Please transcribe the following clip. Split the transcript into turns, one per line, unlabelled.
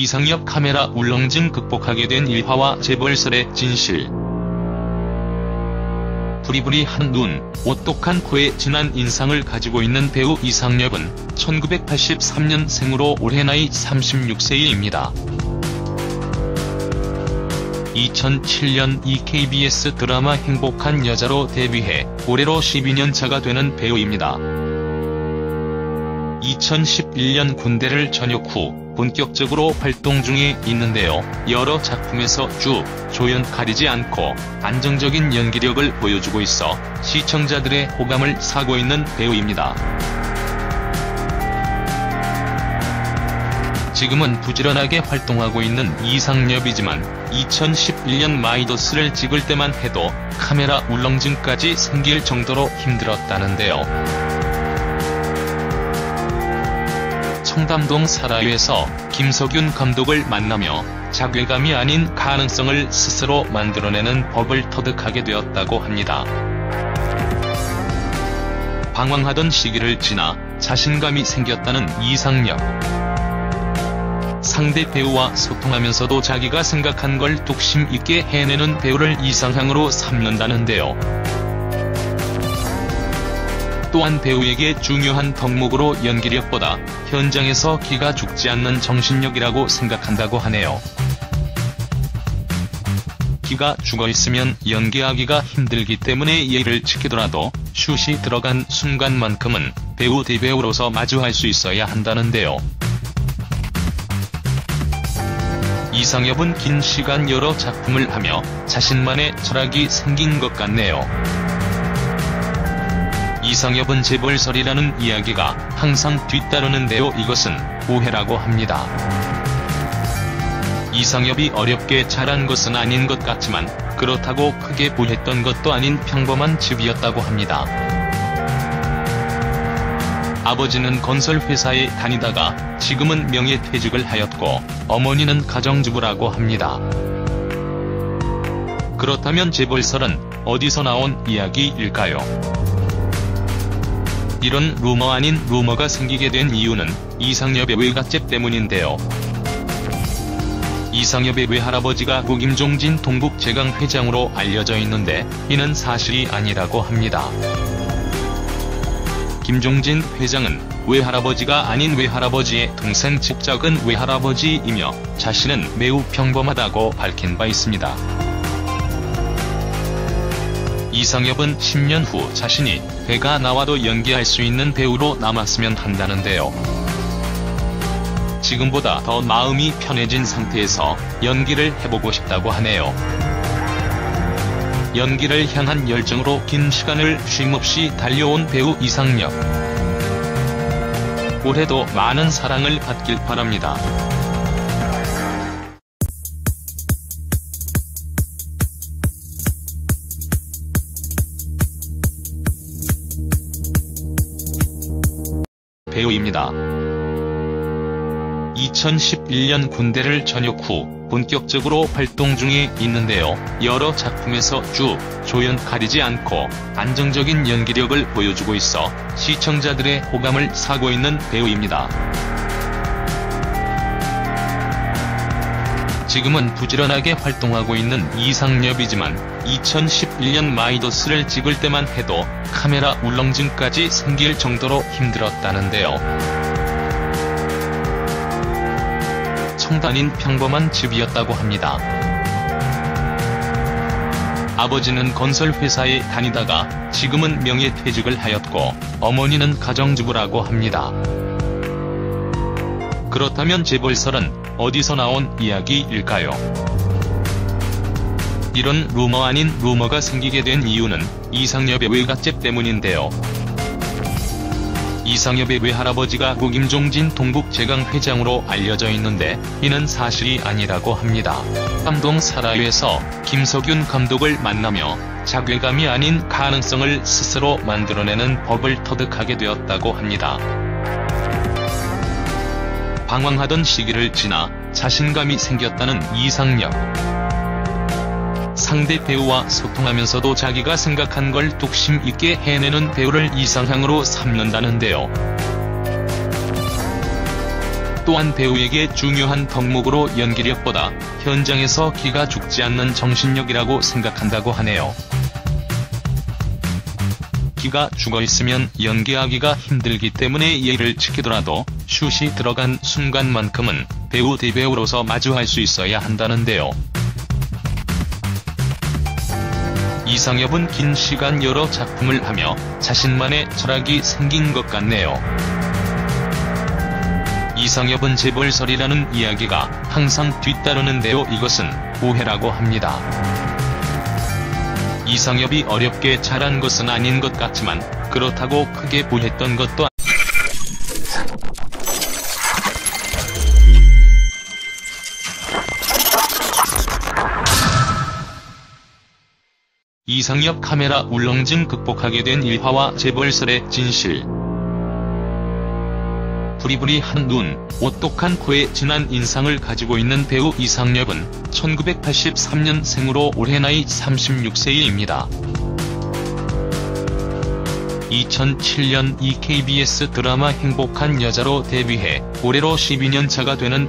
이상엽 카메라 울렁증 극복하게 된 일화와 재벌설의 진실. 부리부리한 눈, 오똑한 코에 진한 인상을 가지고 있는 배우 이상엽은 1983년생으로 올해 나이 36세입니다. 2007년 KBS 드라마 행복한 여자로 데뷔해 올해로 12년차가 되는 배우입니다. 2011년 군대를 전역 후 본격적으로 활동 중에 있는데요. 여러 작품에서 주, 조연 가리지 않고 안정적인 연기력을 보여주고 있어 시청자들의 호감을 사고 있는 배우입니다. 지금은 부지런하게 활동하고 있는 이상엽이지만 2011년 마이더스를 찍을 때만 해도 카메라 울렁증까지 생길 정도로 힘들었다는데요. 청담동 사라유에서 김석윤 감독을 만나며 자괴감이 아닌 가능성을 스스로 만들어내는 법을 터득하게 되었다고 합니다. 방황하던 시기를 지나 자신감이 생겼다는 이상엽. 상대 배우와 소통하면서도 자기가 생각한 걸 뚝심 있게 해내는 배우를 이상향으로 삼는다는데요. 또한 배우에게 중요한 덕목으로 연기력보다 현장에서 기가 죽지 않는 정신력이라고 생각한다고 하네요. 기가 죽어있으면 연기하기가 힘들기 때문에 예의를 지키더라도 슛이 들어간 순간만큼은 배우 대배우로서 마주할 수 있어야 한다는데요. 이상엽은 긴 시간 여러 작품을 하며 자신만의 철학이 생긴 것 같네요. 이상엽은 재벌설이라는 이야기가 항상 뒤따르는데요. 이것은 오해라고 합니다. 이상엽이 어렵게 자란 것은 아닌 것 같지만 그렇다고 크게 부했던 것도 아닌 평범한 집이었다고 합니다. 아버지는 건설회사에 다니다가 지금은 명예퇴직을 하였고 어머니는 가정주부라고 합니다. 그렇다면 재벌설은 어디서 나온 이야기일까요? 이런 루머 아닌 루머가 생기게 된 이유는 이상엽의 외갓집 때문인데요. 이상엽의 외할아버지가 고 김종진 동북제강 회장으로 알려져 있는데 이는 사실이 아니라고 합니다. 김종진 회장은 외할아버지가 아닌 외할아버지의 동생 직접은 외할아버지이며 자신은 매우 평범하다고 밝힌 바 있습니다. 이상엽은 10년 후 자신이 배가 나와도 연기할 수 있는 배우로 남았으면 한다는데요. 지금보다 더 마음이 편해진 상태에서 연기를 해보고 싶다고 하네요. 연기를 향한 열정으로 긴 시간을 쉼없이 달려온 배우 이상엽. 올해도 많은 사랑을 받길 바랍니다. 배우입니다. 2011년 군대를 전역 후 본격적으로 활동 중에 있는데요. 여러 작품에서 주, 조연 가리지 않고 안정적인 연기력을 보여주고 있어 시청자들의 호감을 사고 있는 배우입니다. 지금은 부지런하게 활동하고 있는 이상엽이지만 2011년 마이더스를 찍을 때만 해도 카메라 울렁증까지 생길 정도로 힘들었다는데요. 청담인 평범한 집이었다고 합니다. 아버지는 건설회사에 다니다가 지금은 명예퇴직을 하였고 어머니는 가정주부라고 합니다. 그렇다면 재벌설은 어디서 나온 이야기일까요? 이런 루머 아닌 루머가 생기게 된 이유는 이상엽의 외갓집 때문인데요. 이상엽의 외할아버지가 고 김종진 동북제강 회장으로 알려져 있는데 이는 사실이 아니라고 합니다. 청담동 사라유에서 김석윤 감독을 만나며 자괴감이 아닌 가능성을 스스로 만들어내는 법을 터득하게 되었다고 합니다. 방황하던 시기를 지나 자신감이 생겼다는 이상엽. 상대 배우와 소통하면서도 자기가 생각한 걸 뚝심 있게 해내는 배우를 이상향으로 삼는다는데요. 또한 배우에게 중요한 덕목으로 연기력보다 현장에서 기가 죽지 않는 정신력이라고 생각한다고 하네요. 기가 죽어있으면 연기하기가 힘들기 때문에 예의를 지키더라도 슛이 들어간 순간만큼은 배우 대배우로서 마주할 수 있어야 한다는데요. 이상엽은 긴 시간 여러 작품을 하며 자신만의 철학이 생긴 것 같네요. 이상엽은 재벌설이라는 이야기가 항상 뒤따르는데요. 이것은 오해라고 합니다. 이상엽이 어렵게 자란 것은 아닌 것 같지만 그렇다고 크게 부했던 것도 이상엽 카메라 울렁증 극복하게 된 일화와 재벌설의 진실. 부리부리한 눈, 오똑한 코에 진한 인상을 가지고 있는 배우 이상엽은 1983년생으로 올해 나이 36세입니다. 2007년 KBS 드라마 행복한 여자로 데뷔해 올해로 12년 차가 되는